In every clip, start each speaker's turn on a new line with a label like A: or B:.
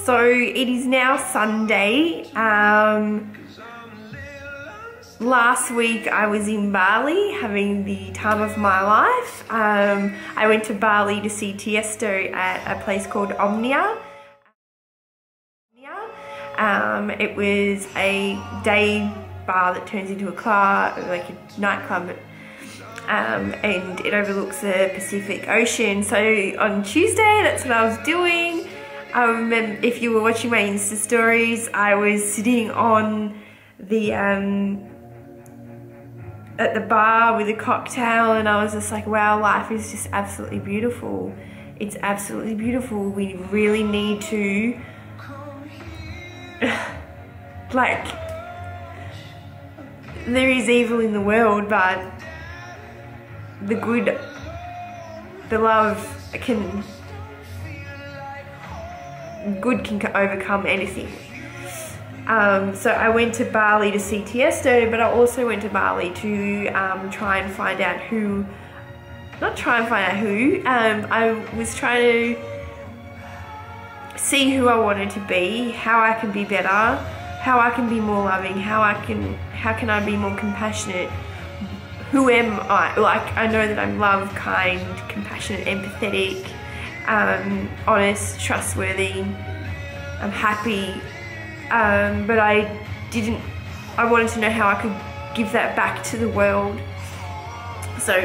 A: So it is now Sunday. Last week I was in Bali having the time of my life. I went to Bali to see Tiesto at a place called Omnia. It was a day bar that turns into a club, like a nightclub, and it overlooks the Pacific Ocean. So on Tuesday, that's what I was doing. I remember, if you were watching my Insta stories, I was sitting on the at the bar with a cocktail, and I was just like, wow, life is just absolutely beautiful. It's absolutely beautiful. We really need to like, there is evil in the world, but the good, the love good can overcome anything. So I went to Bali to see Tiesto, but I also went to Bali to try and find out who, not try and find out who, I was trying to see who I wanted to be, how I can be better, how I can be more loving, how can I be more compassionate. Who am I? Like, I know that I'm loved, kind, compassionate, empathetic, honest, trustworthy, I'm happy, but I wanted to know how I could give that back to the world. So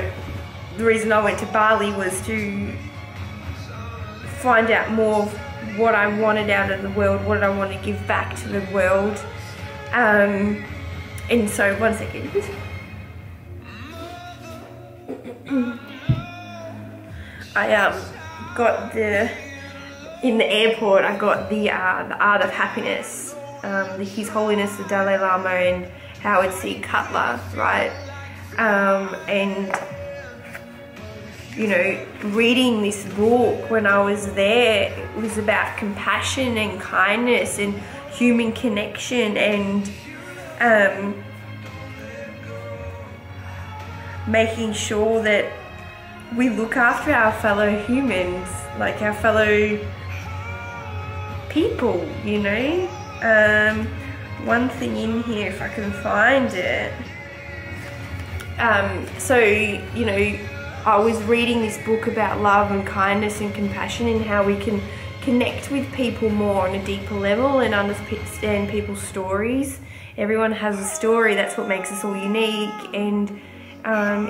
A: the reason I went to Bali was to find out more of what I wanted out of the world, what I want to give back to the world. And so, one second. I got in the airport, I got the Art of Happiness, His Holiness the Dalai Lama and Howard C. Cutler, right? And you know, reading this book when I was there, it was about compassion and kindness and human connection and making sure that we look after our fellow humans, like our fellow people, you know. One thing in here, if I can find it. So, you know, I was reading this book about love and kindness and compassion and how we can connect with people more on a deeper level and understand people's stories. Everyone has a story, that's what makes us all unique. And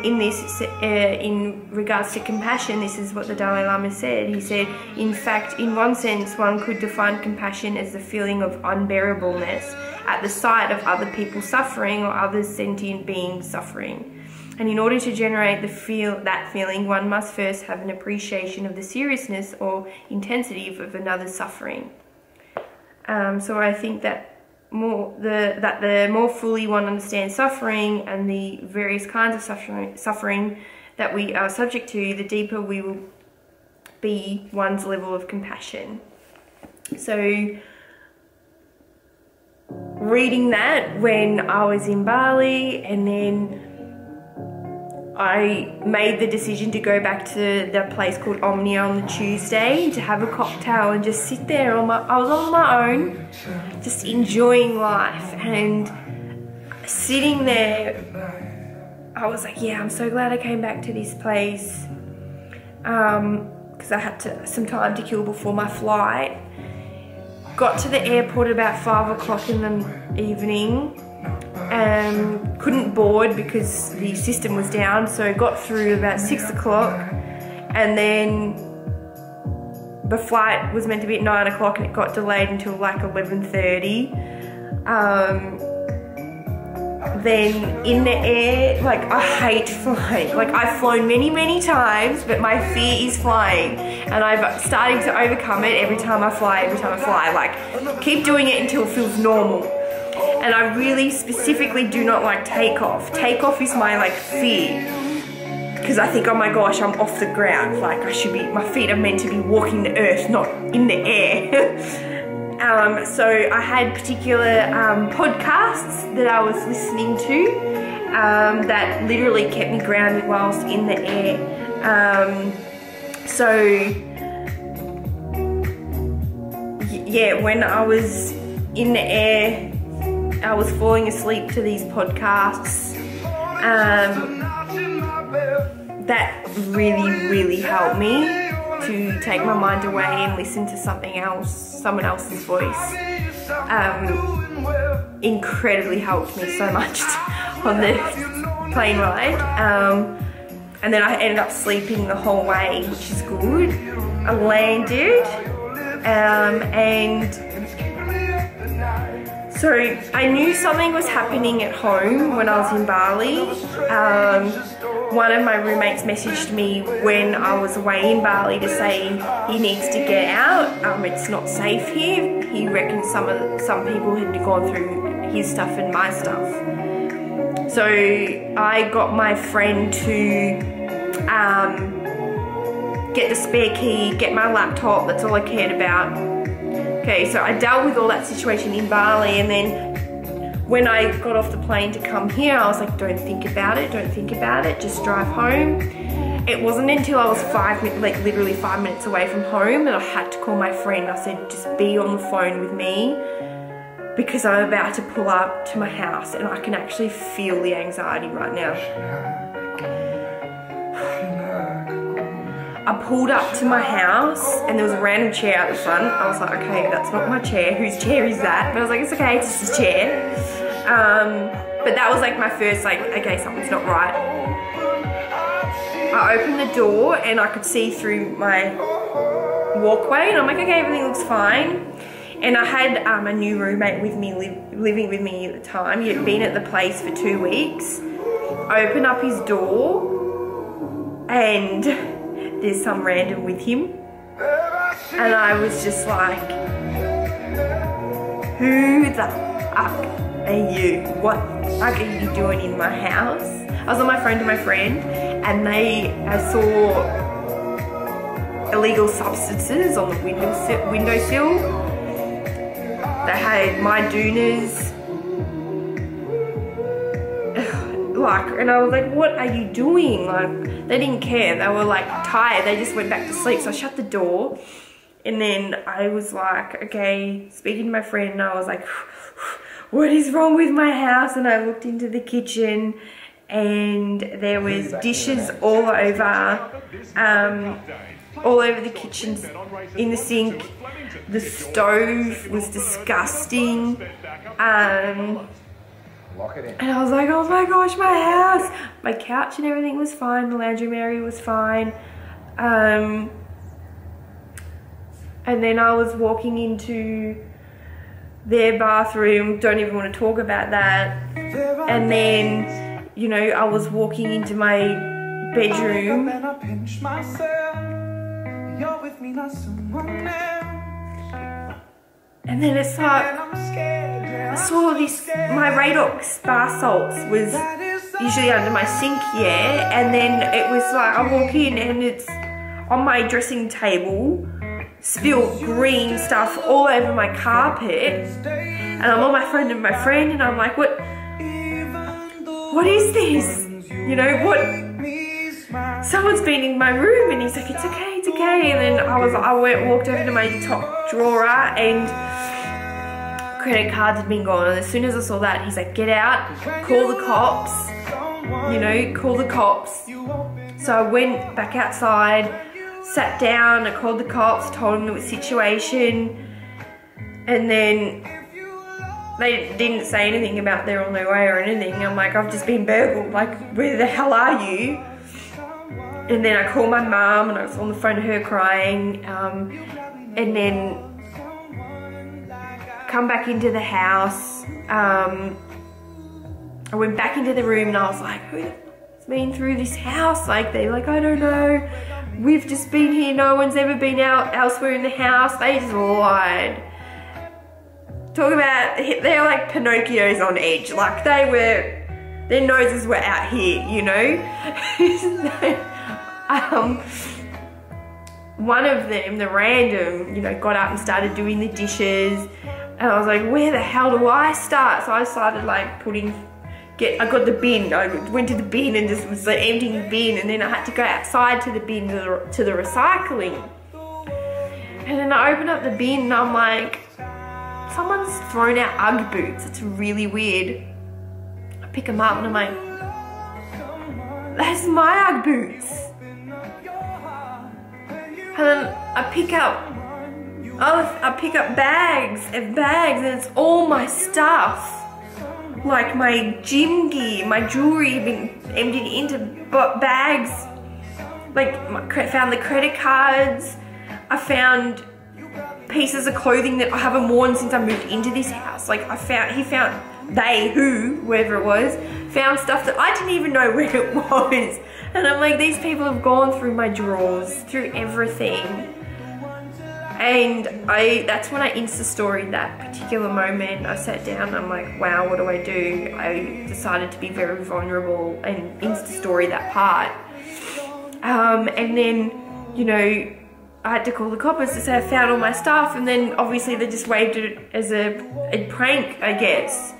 A: in this, in regards to compassion, this is what the Dalai Lama said. He said, in fact, in one sense, one could define compassion as the feeling of unbearableness at the sight of other people suffering or other sentient beings suffering. And in order to generate that feeling, one must first have an appreciation of the seriousness or intensity of another's suffering. So I think that the more fully one understands suffering and the various kinds of suffering that we are subject to, the deeper we will be one's level of compassion. So reading that when I was in Bali, and then I made the decision to go back to the place called Omnia on the Tuesday to have a cocktail and just sit there I was on my own, just enjoying life, and sitting there, I was like, yeah, I'm so glad I came back to this place, because I had some time to kill before my flight. Got to the airport about 5 o'clock in the evening. Couldn't board because the system was down, so got through about 6 o'clock, and then the flight was meant to be at 9 o'clock and it got delayed until like 11:30. Then in the air, like, I hate flying. Like, I've flown many times, but my fear is flying, and I'm starting to overcome it every time I fly, like, keep doing it until it feels normal. And I really specifically do not like takeoff. Takeoff is my, like, fear. Because I think, oh my gosh, I'm off the ground. Like, my feet are meant to be walking the earth, not in the air. So I had particular podcasts that I was listening to that literally kept me grounded whilst in the air. So yeah, when I was in the air, I was falling asleep to these podcasts. That really helped me to take my mind away and listen to something else, someone else's voice. Incredibly helped me so much on the plane ride. And then I ended up sleeping the whole way, which is good. I landed, and so I knew something was happening at home when I was in Bali. One of my roommates messaged me when I was away in Bali to say he needs to get out. It's not safe here. He reckons some people had gone through his stuff and my stuff. So I got my friend to get the spare key, get my laptop. That's all I cared about. Okay, so I dealt with all that situation in Bali, and then when I got off the plane to come here, I was like, don't think about it, just drive home. It wasn't until I was literally 5 minutes away from home that I had to call my friend. I said, just be on the phone with me because I'm about to pull up to my house and I can actually feel the anxiety right now. I pulled up to my house and there was a random chair out the front. I was like, okay, that's not my chair. Whose chair is that? But I was like, it's okay, it's just a chair. But that was like my first, like, okay, something's not right. I opened the door and I could see through my walkway and I'm like, okay, everything looks fine. And I had a new roommate with me, living with me at the time. He had been at the place for 2 weeks. I opened up his door and there's some random with him. And I was just like, who the fuck are you? What the fuck are you doing in my house? I was on my phone to my friend and I saw illegal substances on the windowsill. They had my doonas. And I was like, what are you doing? Like, they didn't care. They were like tired. They just went back to sleep. So I shut the door and then I was like, okay, speaking to my friend, and I was like, what is wrong with my house? And I looked into the kitchen and there was dishes all over the kitchen, in the sink. The stove was disgusting. And I was like, oh my gosh, my house. My couch and everything was fine. The laundry area was fine. And then I was walking into their bathroom. Don't even want to talk about that. And then, you know, I was walking into my bedroom. And then it's like, I saw this, my Radox bar salts was usually under my sink, yeah, and then it was like, I walk in and it's on my dressing table, spilled green stuff all over my carpet, and I'm on my phone to my friend and I'm like, what is this? You know, what? Someone's been in my room, and he's like, it's okay, and then I walked over to my top drawer and credit cards had been gone, and as soon as I saw that, he's like, get out, call the cops, you know, call the cops. So I went back outside, sat down, I called the cops, told them the situation, and then they didn't say anything about they're on their way or anything. I'm like, I've just been burgled, like, where the hell are you? And then I called my mum and I was on the phone to her crying, and then come back into the house. I went back into the room and I was like, who's been through this house? Like, they're like, I don't know, we've just been here, no one's ever been out elsewhere in the house. They just lied. Talk about, they're like Pinocchios on edge. Like, their noses were out here, you know. One of them, the random, you know, got up and started doing the dishes, and I was like, where the hell do I start? So I started like I got the bin, I went to the bin and just was like emptying the bin, and then I had to go outside to the bin to the recycling. And then I opened up the bin and I'm like, someone's thrown out Ugg boots. It's really weird. I pick them up and I'm like, that's my Ugg boots. And then I pick up bags and it's all my stuff. Like my gym gear, my jewelry had been emptied into bags. Like, found the credit cards. I found pieces of clothing that I haven't worn since I moved into this house. Like, whoever it was, found stuff that I didn't even know where it was. And I'm like, these people have gone through my drawers, through everything. And that's when I Insta-storied that particular moment. I sat down and I'm like, wow, what do I do? I decided to be very vulnerable and Insta-story that part. And then, you know, I had to call the coppers to say I found all my stuff, and then obviously they just waved it as a prank, I guess.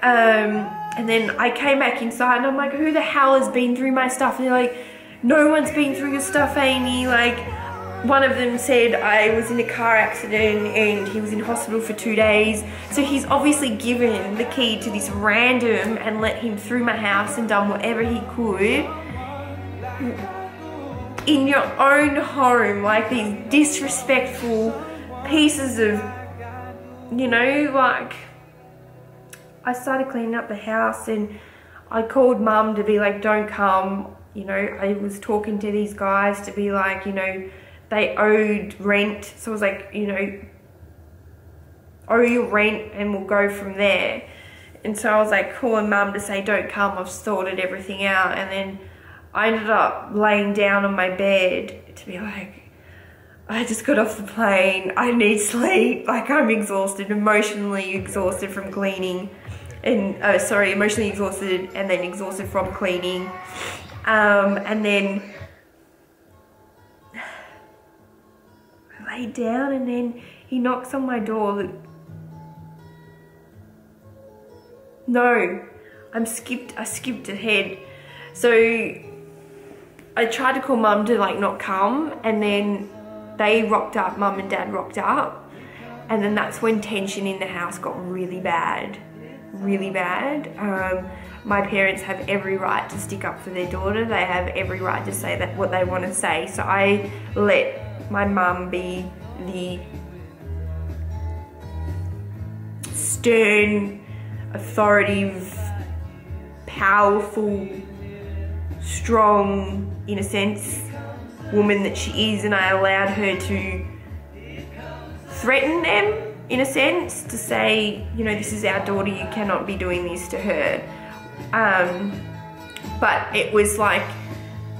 A: And then I came back inside and I'm like, who the hell has been through my stuff? And they're like, no one's been through your stuff, Amy. Like, one of them said I was in a car accident and he was in hospital for 2 days. So he's obviously given the key to this random and let him through my house and done whatever he could. In your own home, like these disrespectful pieces of, you know, like, I started cleaning up the house and I called mum to be like, don't come. You know, I was talking to these guys to be like, you know, they owed rent. So I was like, you know, owe your rent and we'll go from there. And so I was like calling mum to say, don't come, I've sorted everything out. And then I ended up laying down on my bed to be like, I just got off the plane, I need sleep, like I'm exhausted, emotionally exhausted from cleaning, and emotionally exhausted and then exhausted from cleaning. And then I laid down and then he knocks on my door. No, I skipped ahead. So I tried to call mum to like not come, and then they rocked up, mum and dad rocked up, and then that's when tension in the house got really bad, really bad. My parents have every right to stick up for their daughter. They have every right to say that what they want to say. So I let my mum be the stern, authoritative, powerful, strong, in a sense, woman that she is, and I allowed her to threaten them, in a sense, to say, you know, this is our daughter, you cannot be doing this to her. But it was like,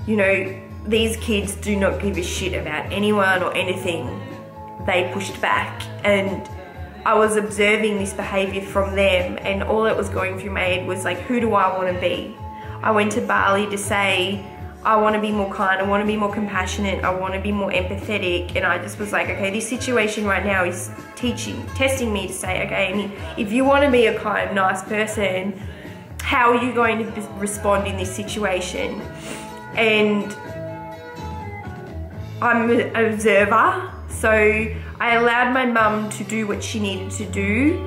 A: you know, these kids do not give a shit about anyone or anything. They pushed back, and I was observing this behaviour from them, and all that was going through my head was like, who do I want to be? I went to Bali to say, I want to be more kind, I want to be more compassionate, I want to be more empathetic, and I just was like, okay, this situation right now is testing me to say, okay, Amy, if you want to be a kind, nice person, how are you going to respond in this situation? And I'm an observer, so I allowed my mum to do what she needed to do.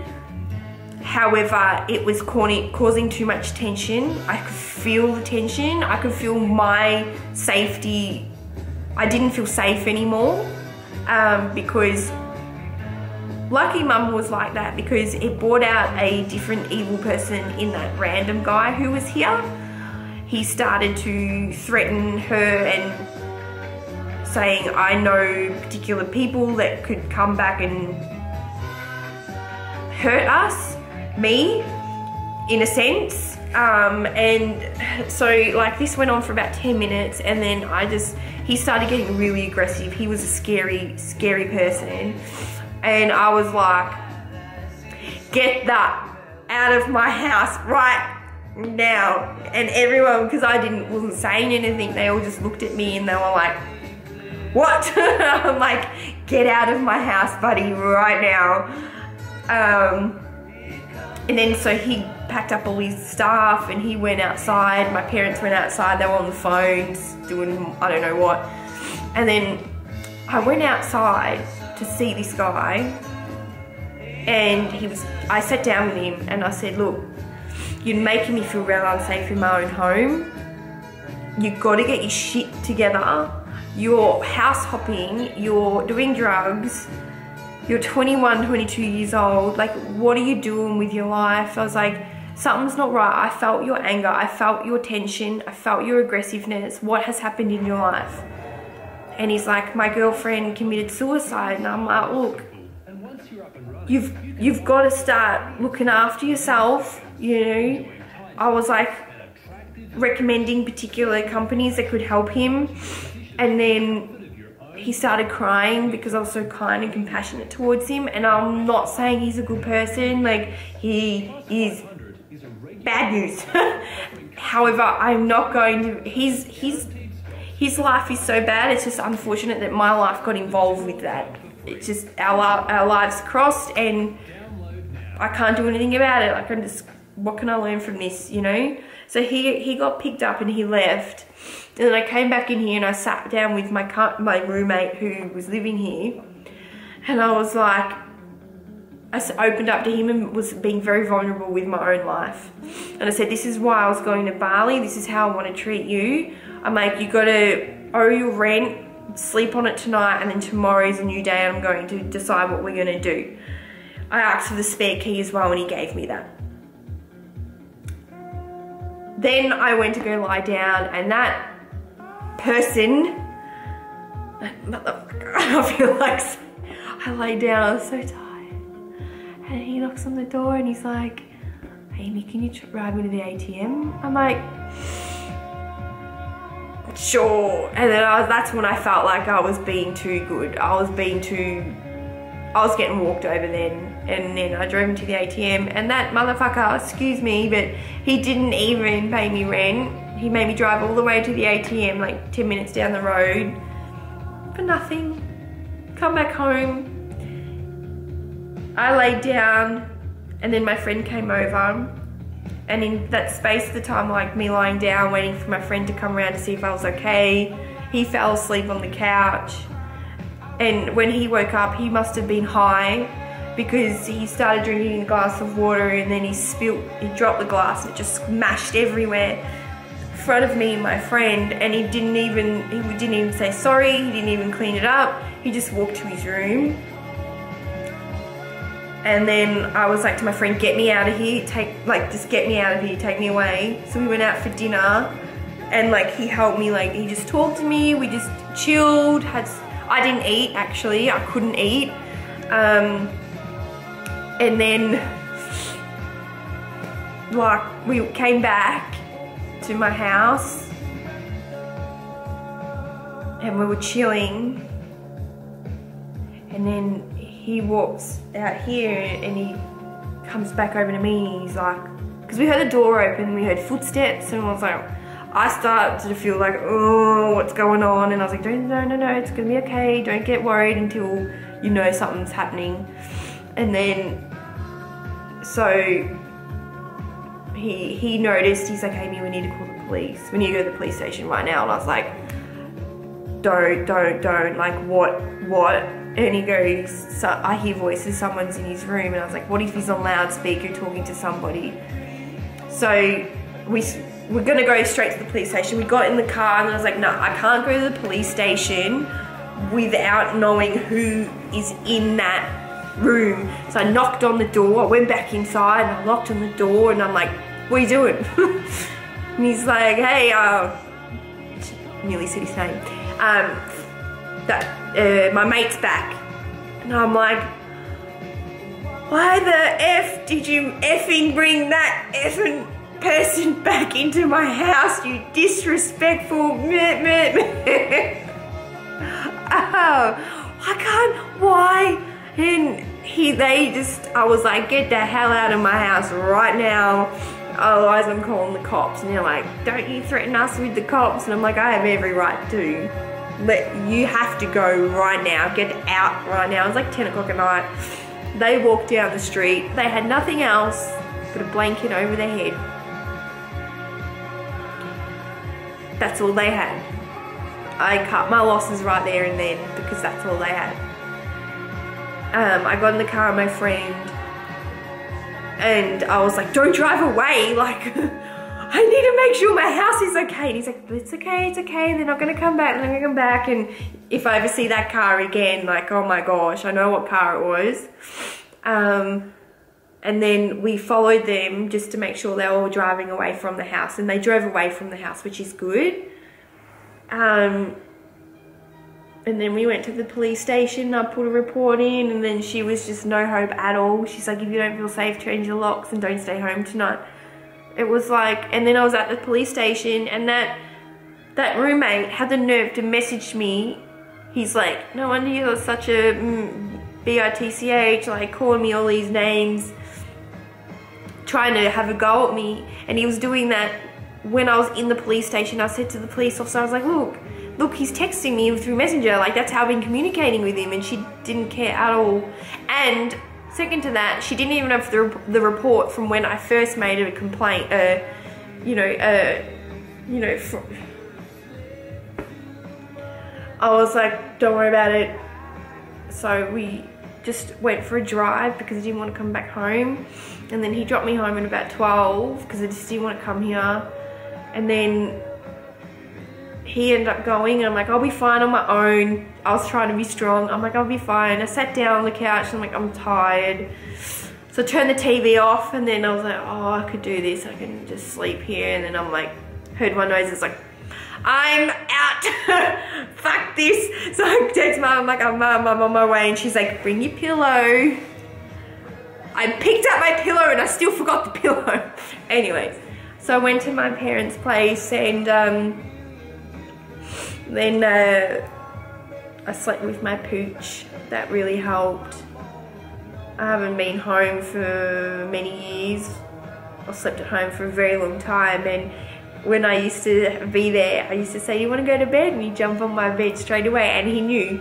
A: However, it was causing too much tension. I could feel the tension. I could feel my safety. I didn't feel safe anymore because lucky mum was like that, because it brought out a different evil person in that random guy who was here. He started to threaten her and saying, I know particular people that could come back and hurt us, me, in a sense. And so like this went on for about 10 minutes, and then he started getting really aggressive. He was a scary, scary person. And I was like, get that out of my house right now. And everyone, because I wasn't saying anything, they all just looked at me and they were like, what? I'm like, get out of my house, buddy, right now. And then so he packed up all his stuff and he went outside. My parents went outside, they were on the phones doing I don't know what. And then I went outside to see this guy, And I sat down with him and I said, look, you're making me feel real unsafe in my own home. You've got to get your shit together. You're house hopping, you're doing drugs, you're 21, 22 years old. Like, what are you doing with your life? I was like, something's not right. I felt your anger, I felt your tension, I felt your aggressiveness. What has happened in your life? And he's like, my girlfriend committed suicide. And I'm like, look, you've got to start looking after yourself, you know. I was like recommending particular companies that could help him. And then he started crying because I was so kind and compassionate towards him. And I'm not saying he's a good person, like, he is bad news. However, I'm not going to, his life is so bad, it's just unfortunate that my life got involved with that. It's just our lives crossed and I can't do anything about it. Like, I'm just, what can I learn from this, you know? So he got picked up and he left. And then I came back in here and I sat down with my roommate who was living here. And I was like, I opened up to him and was being very vulnerable with my own life. And I said, this is why I was going to Bali. This is how I want to treat you. I'm like, you got to owe your rent, sleep on it tonight, and then tomorrow's a new day and I'm going to decide what we're going to do. I asked for the spare key as well and he gave me that. Then I went to go lie down and that person, that motherfucker, I feel like, I lay down, I was so tired. And he knocks on the door and he's like, Amy, can you ride me to the ATM? I'm like, sure. And then that's when I felt like I was being too good. I was getting walked over then. And then I drove him to the ATM and that motherfucker, excuse me, but he didn't even pay me rent. He made me drive all the way to the ATM, like 10 minutes down the road for nothing. Come back home. I laid down and then my friend came over, and in that space of the time, like me lying down waiting for my friend to come around to see if I was okay, he fell asleep on the couch. And when he woke up, he must have been high because he started drinking a glass of water and then he dropped the glass and it just smashed everywhere in front of me and my friend, and he didn't even say sorry, he didn't even clean it up, he just walked to his room. And then I was like to my friend, get me out of here, just get me out of here, take me away. So we went out for dinner and like he helped me, like he just talked to me, we just chilled, I didn't eat actually, I couldn't eat. And then like we came back to my house and we were chilling, and then he walks out here and he comes back over to me and he's like, because we heard the door open, we heard footsteps, and I was like, I started to feel like, oh, what's going on? And I was like, no, it's gonna be okay, don't get worried until you know something's happening. And then, so he noticed, he's like, Amy, we need to call the police. We need to go to the police station right now. And I was like, don't, like what? And he goes, so I hear voices, someone's in his room. And I was like, what if he's on loudspeaker talking to somebody? So we're gonna go straight to the police station. We got in the car and I was like, no, I can't go to the police station without knowing who is in that room. So I knocked on the door, I went back inside and I knocked on the door and I'm like, what are you doing? And he's like, hey, nearly said his name, my mate's back. And I'm like, why the F did you effing bring that effing person back into my house, you disrespectful I can't, why? And I was like, get the hell out of my house right now, otherwise I'm calling the cops. And they're like, don't you threaten us with the cops. And I'm like, I have every right to. You have to go right now, get out right now. It was like 10 o'clock at night. They walked down the street, they had nothing else but a blanket over their head. That's all they had. I cut my losses right there and then because that's all they had. I got in the car with my friend And I was like, don't drive away, like, I need to make sure my house is okay. And he's like, it's okay, they're not gonna come back, they're not gonna come back. And if I ever see that car again, like, oh my gosh, I know what car it was. And then we followed them just to make sure they were driving away from the house, and they drove away from the house, which is good. And then we went to the police station, I put a report in, and then she was just no hope at all. She's like, if you don't feel safe, change the locks and don't stay home tonight. It was like, and then I was at the police station, and that roommate had the nerve to message me. He's like, no wonder you're such a bitch, like calling me all these names, trying to have a go at me. And he was doing that when I was in the police station. I said to the police officer, I was like, look, he's texting me through Messenger, like that's how I've been communicating with him. And she didn't care at all. And second to that, she didn't even have the report from when I first made a complaint, I was like, don't worry about it. So we just went for a drive because I didn't want to come back home. And then he dropped me home at about 12 because I just didn't want to come here. And then he ended up going, and I'm like, I'll be fine on my own. I was trying to be strong. I'm like, I'll be fine. I sat down on the couch and I'm like, I'm tired. So I turned the TV off, and then I was like, oh, I could do this. I can just sleep here. And then I'm like, heard my nose. It's like, I'm out. Fuck this. So I text Mum, I'm like, I'm on my way. And she's like, bring your pillow. I picked up my pillow and I still forgot the pillow. Anyways, so I went to my parents' place, and then I slept with my pooch. That really helped. I haven't been home for many years. I slept at home for a very long time, and when I used to be there, I used to say, you want to go to bed? And he'd jump on my bed straight away, and he knew.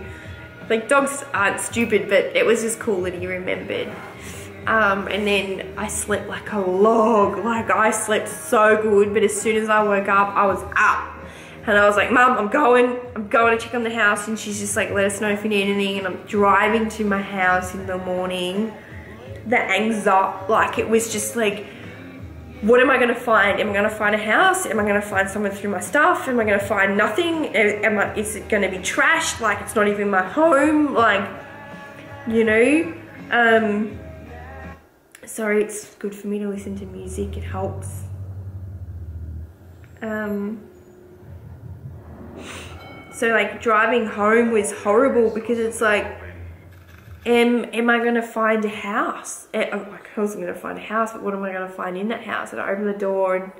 A: Like, dogs aren't stupid, but it was just cool that he remembered. And then I slept like a log. Like, I slept so good, but as soon as I woke up, I was up. And I was like, Mum, I'm going to check on the house. And she's just like, let us know if you need anything. And I'm driving to my house in the morning. The anxiety, like, it was just like, what am I going to find? Am I going to find a house? Am I going to find someone through my stuff? Am I going to find nothing? Is it going to be trashed? Like, it's not even my home? Like, you know? Sorry, it's good for me to listen to music. It helps. So like driving home was horrible because it's like, am I gonna find a house? I wasn't gonna find a house, but what am I gonna find in that house? And I opened the door and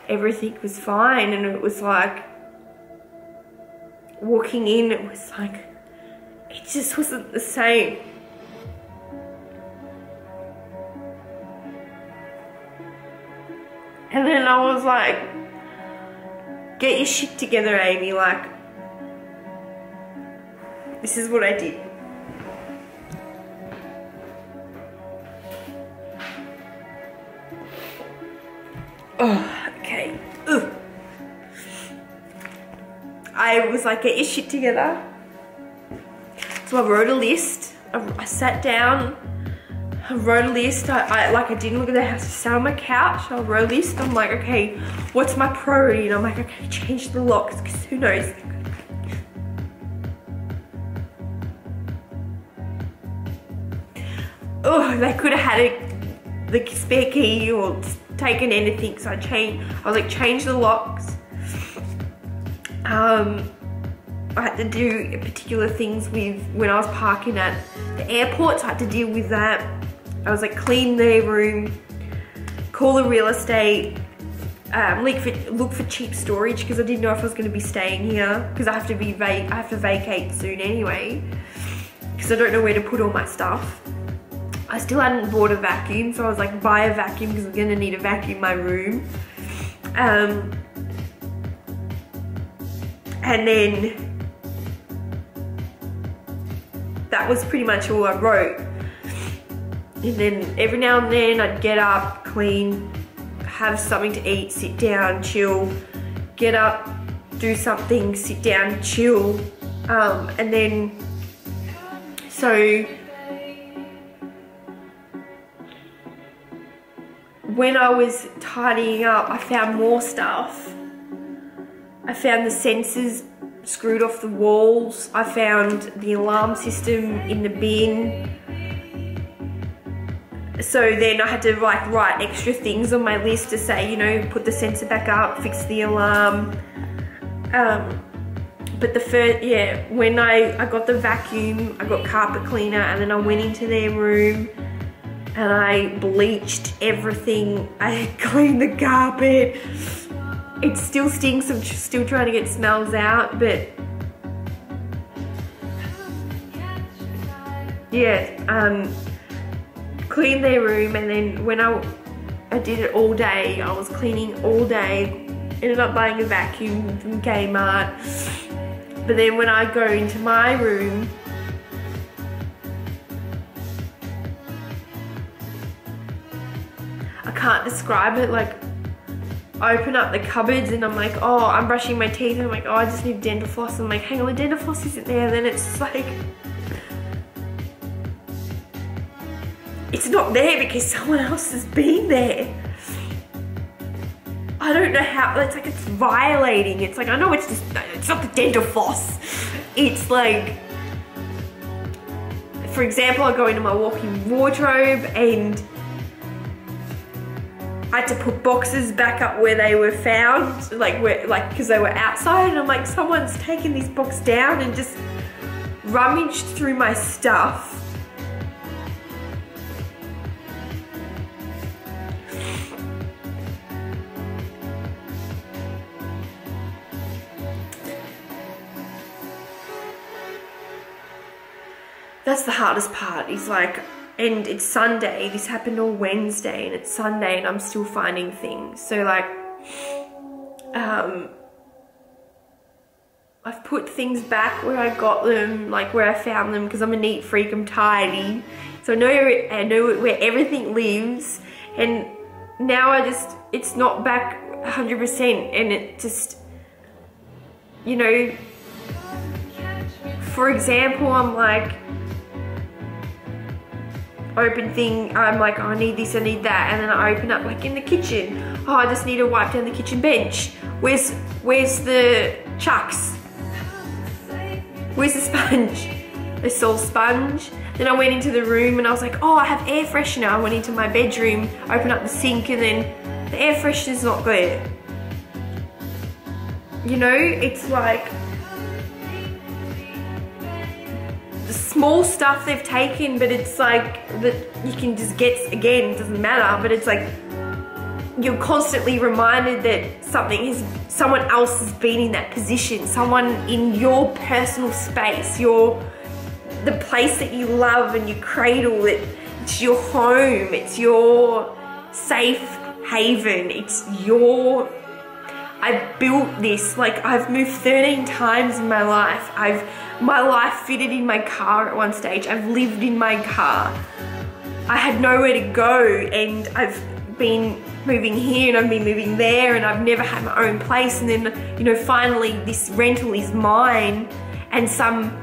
A: everything was fine, and it was like, walking in, it was like, it just wasn't the same. And then I was like, get your shit together, Amy, like, this is what I did. Oh, okay. Ugh. I was like, get your shit together. So I wrote a list. I sat down. I wrote a list. I didn't look at the house. I sat on my couch. I wrote a list. I'm like, okay, what's my priority? And I'm like, okay, change the locks, because who knows? Oh, they could have had the spare key or taken anything. So I was like, change the locks. I had to do particular things with when I was parking at the airport, so I had to deal with that. I was like, clean the room, call the real estate, look for cheap storage, because I didn't know if I was going to be staying here, because I have to vacate soon anyway, because I don't know where to put all my stuff. I still hadn't bought a vacuum, so I was like, buy a vacuum because I'm going to need to vacuum my room. And then that was pretty much all I wrote. And then every now and then I'd get up, clean, have something to eat, sit down, chill, get up, do something, sit down, chill. And then, so when I was tidying up, I found more stuff. I found the sensors screwed off the walls. I found the alarm system in the bin. So then I had to like write extra things on my list to say, you know, put the sensor back up, fix the alarm. But the first, yeah, when I got the vacuum, I got carpet cleaner, and then I went into their room and I bleached everything. I cleaned the carpet. It still stinks, I'm still trying to get smells out, but yeah, cleaned their room, and then when I did it all day, I was cleaning all day, ended up buying a vacuum from Kmart. But then when I go into my room, I can't describe it. Like, I open up the cupboards and I'm like, oh, I'm brushing my teeth, and I'm like, oh, I just need dental floss. I'm like, hang on, the dental floss isn't there. And then it's just like, it's not there because someone else has been there. I don't know how, it's like, it's violating. It's like, I know it's just, it's not the dental floss. It's like, for example, I go into my walk-in wardrobe and I had to put boxes back up where they were found, like because they were outside, and I'm like, someone's taken this box down and just rummaged through my stuff. That's the hardest part, is like, and it's Sunday, this happened on Wednesday, and it's Sunday and I'm still finding things. So like, I've put things back where I got them, like where I found them, because I'm a neat freak, I'm tidy. So I know where everything lives, and now it's not back 100%, and it just, you know, for example, I'm like, open thing, I'm like, oh, I need this, I need that, and then I open up like in the kitchen, oh, I just need to wipe down the kitchen bench. Where's the chucks? Where's the sponge? I saw sponge. Then I went into the room and I was like, oh, I have air freshener. I went into my bedroom, opened up the sink, and then the air freshener's not there. You know, it's like, small stuff they've taken, but it's like that you can just get again, it doesn't matter, but it's like you're constantly reminded that someone else has been in that position, someone in your personal space, the place that you love and you cradle, it's your home, it's your safe haven, I've built this, like I've moved 13 times in my life. My life fitted in my car at one stage. I've lived in my car. I had nowhere to go, and I've been moving here and I've been moving there, and I've never had my own place. And then, you know, finally this rental is mine, and some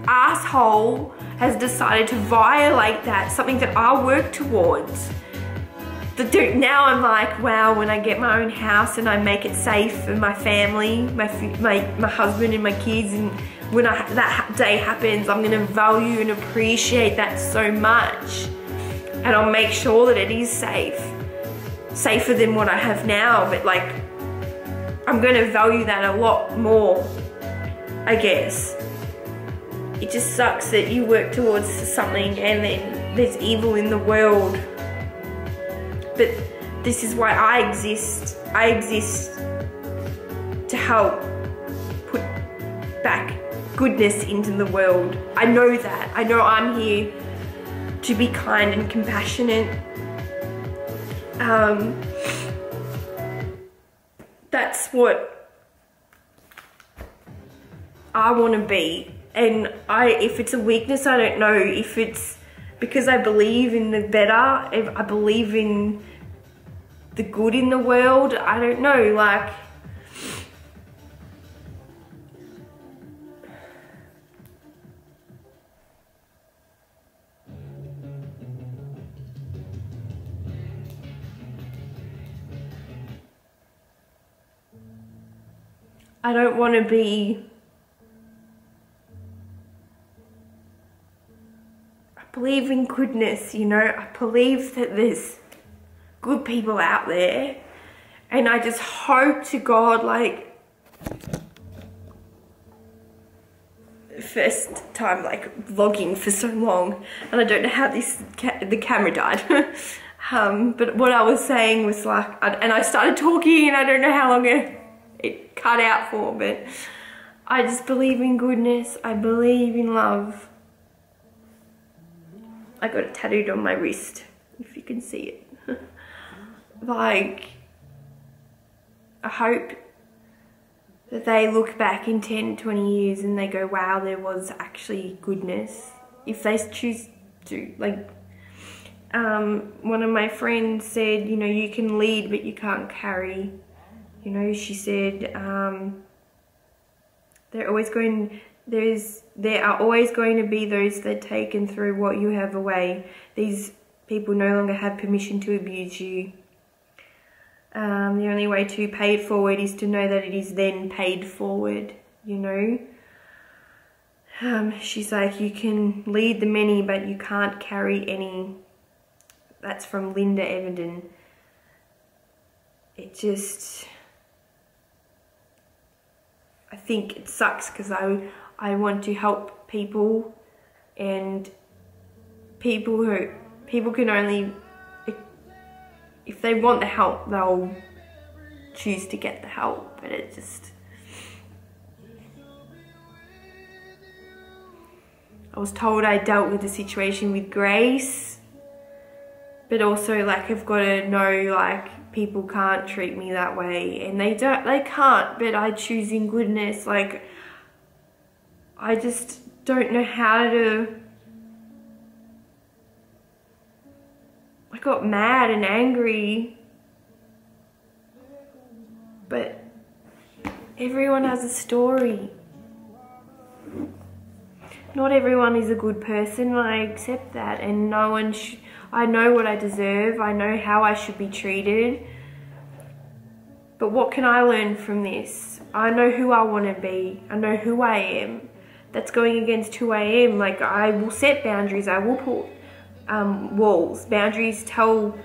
A: asshole has decided to violate that, something that I work towards. Now I'm like, wow, when I get my own house and I make it safe for my family, my husband and my kids, and when that day happens, I'm gonna value and appreciate that so much. And I'll make sure that it is safe. Safer than what I have now, but like, I'm gonna value that a lot more, I guess. It just sucks that you work towards something and then there's evil in the world. But this is why I exist. I exist to help put back goodness into the world. I know that. I know I'm here to be kind and compassionate. That's what I want to be. And if it's a weakness, I don't know. If it's because I believe in the better, if I believe in the good in the world, I don't know, like, I don't want to be... I believe in goodness, you know. I believe that there's good people out there. And I just hope to God, like... First time like vlogging for so long, and I don't know how the camera died. But what I was saying was like, and I started talking and I don't know how long it cut out for, but I just believe in goodness. I believe in love. I got it tattooed on my wrist, if you can see it. Like, I hope that they look back in 10, 20 years and they go, wow, there was actually goodness. If they choose to, like, one of my friends said, you know, you can lead, but you can't carry. You know, she said, there are always going to be those that take and throw what you have away. These people no longer have permission to abuse you. The only way to pay it forward is to know that it is then paid forward, you know. She's like, you can lead the many, but you can't carry any. That's from Linda Evenden. It just... I think it sucks because I want to help people, and people can only... If they want the help, they'll choose to get the help, but it just... I was told I dealt with the situation with grace, but also, like, I've got to know, like, people can't treat me that way, and they can't, but I choose in goodness. Like, I just don't know how to... I got mad and angry, but everyone has a story. Not everyone is a good person, and I accept that, and no one I know what I deserve, I know how I should be treated, but what can I learn from this? I know who I want to be, I know who I am. That's going against who I am. Like, I will set boundaries, I will put walls. Boundaries tell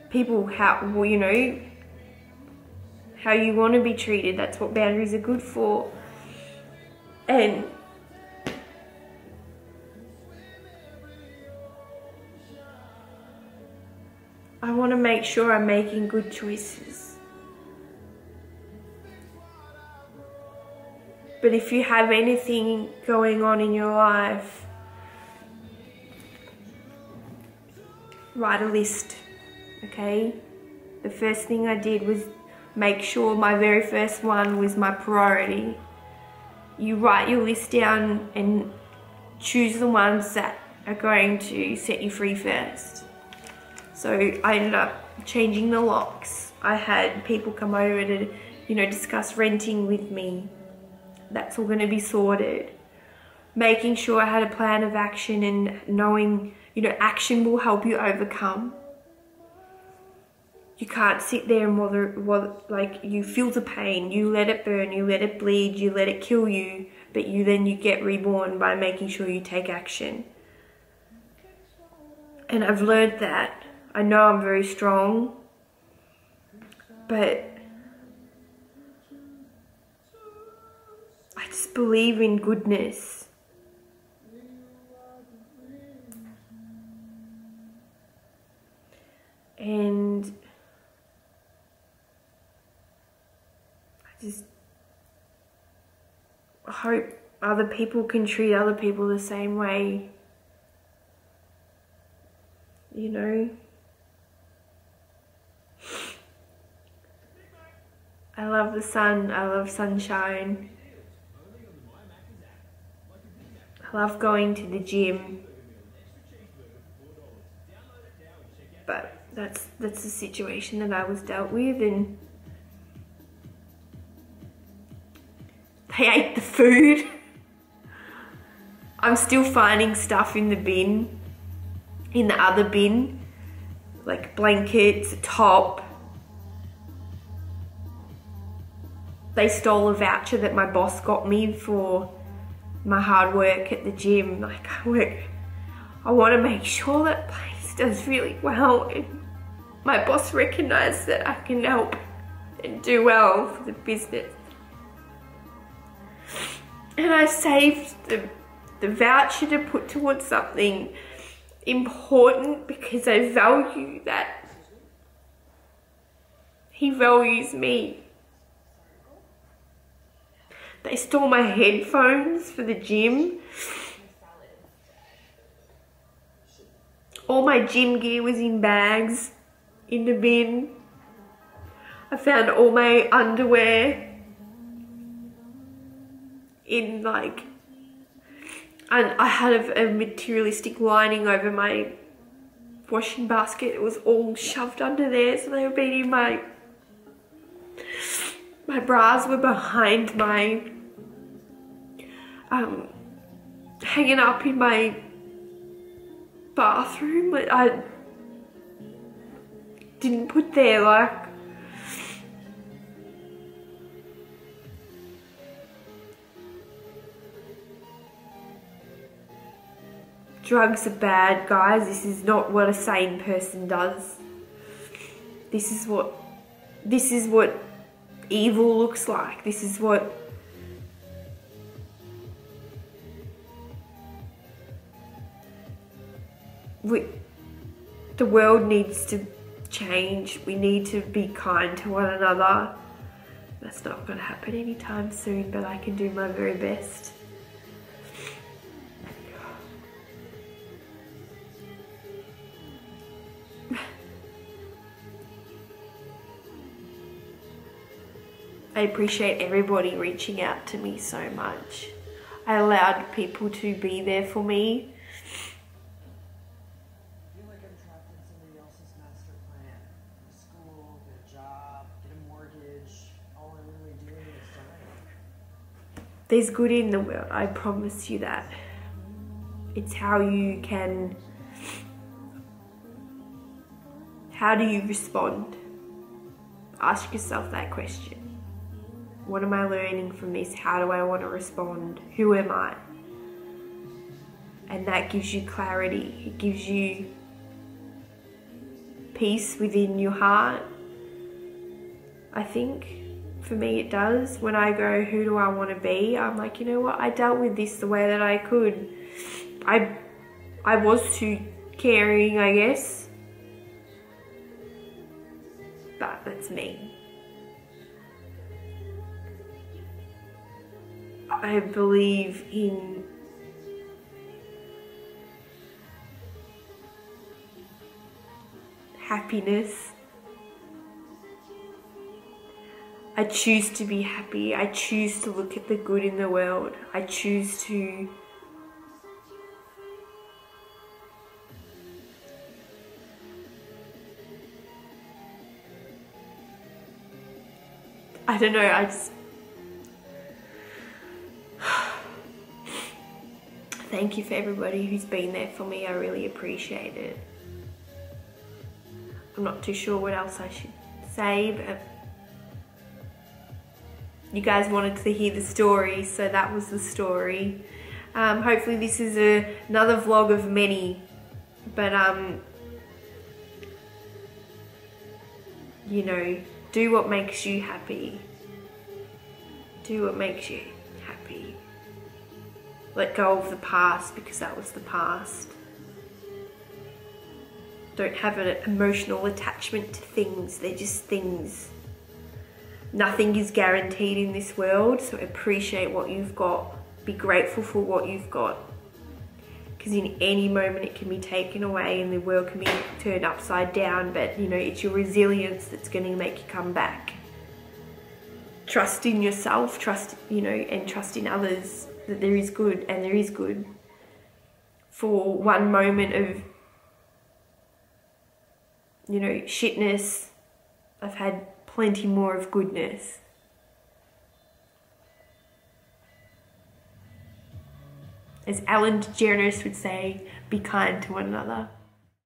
A: people how, well, you know, how you want to be treated. That's what boundaries are good for. And I want to make sure I'm making good choices. But if you have anything going on in your life, write a list, okay? The first thing I did was make sure my very first one was my priority. You write your list down and choose the ones that are going to set you free first. So I ended up changing the locks. I had people come over to, you know, discuss renting with me. That's all going to be sorted. Making sure I had a plan of action and knowing, you know, action will help you overcome. You can't sit there and like, you feel the pain, you let it burn, you let it bleed, you let it kill you, but then you get reborn by making sure you take action. And I've learned that. I know I'm very strong, but I just believe in goodness. And I just hope other people can treat other people the same way, you know. I love the sun, I love sunshine. I love going to the gym. But that's the situation that I was dealt with, and they ate the food. I'm still finding stuff in the bin, in the other bin, like blankets, a top. they stole a voucher that my boss got me for my hard work at the gym. Like, I want to make sure that place does really well, and my boss recognised that I can help and do well for the business. And I saved the voucher to put towards something important because I value that. He values me. They stole my headphones for the gym. All my gym gear was in bags in the bin. I found all my underwear in like, and I had a materialistic lining over my washing basket. It was all shoved under there, so they were being in my bras were behind my hanging up in my bathroom, but I didn't put there. Like, drugs are bad, guys. This is not what a sane person does. This is what evil looks like. This is what the world needs to change. We need to be kind to one another. That's not going to happen anytime soon, but I can do my very best. I appreciate everybody reaching out to me so much. I allowed people to be there for me.
B: I feel like I'm trapped in somebody else's master plan. Get a school, get a job, get a mortgage. All I'm really doing is dying.
A: There's good in the world, I promise you that. It's how you can... How do you respond? Ask yourself that question. What am I learning from this? How do I want to respond? Who am I? And that gives you clarity. It gives you peace within your heart. I think for me it does. When I go, who do I want to be? I'm like, you know what? I dealt with this the way that I could. I was too caring, I guess. But that's me. I believe in happiness. I choose to be happy. I choose to look at the good in the world. I choose to I don't know, I just thank you for everybody who's been there for me. I really appreciate it. I'm not too sure what else I should say, but you guys wanted to hear the story, so that was the story. Hopefully this is another vlog of many, but you know, do what makes you happy. Do what makes you happy. Let go of the past because that was the past. Don't have an emotional attachment to things. They're just things. Nothing is guaranteed in this world, so appreciate what you've got. Be grateful for what you've got. Because in any moment it can be taken away and the world can be turned upside down, but you know, it's your resilience that's going to make you come back. Trust in yourself, trust, you know, and trust in others that there is good, and there is good. For one moment of, you know, shitness, I've had plenty more of goodness. As Ellen DeGeneres would say, be kind to one another.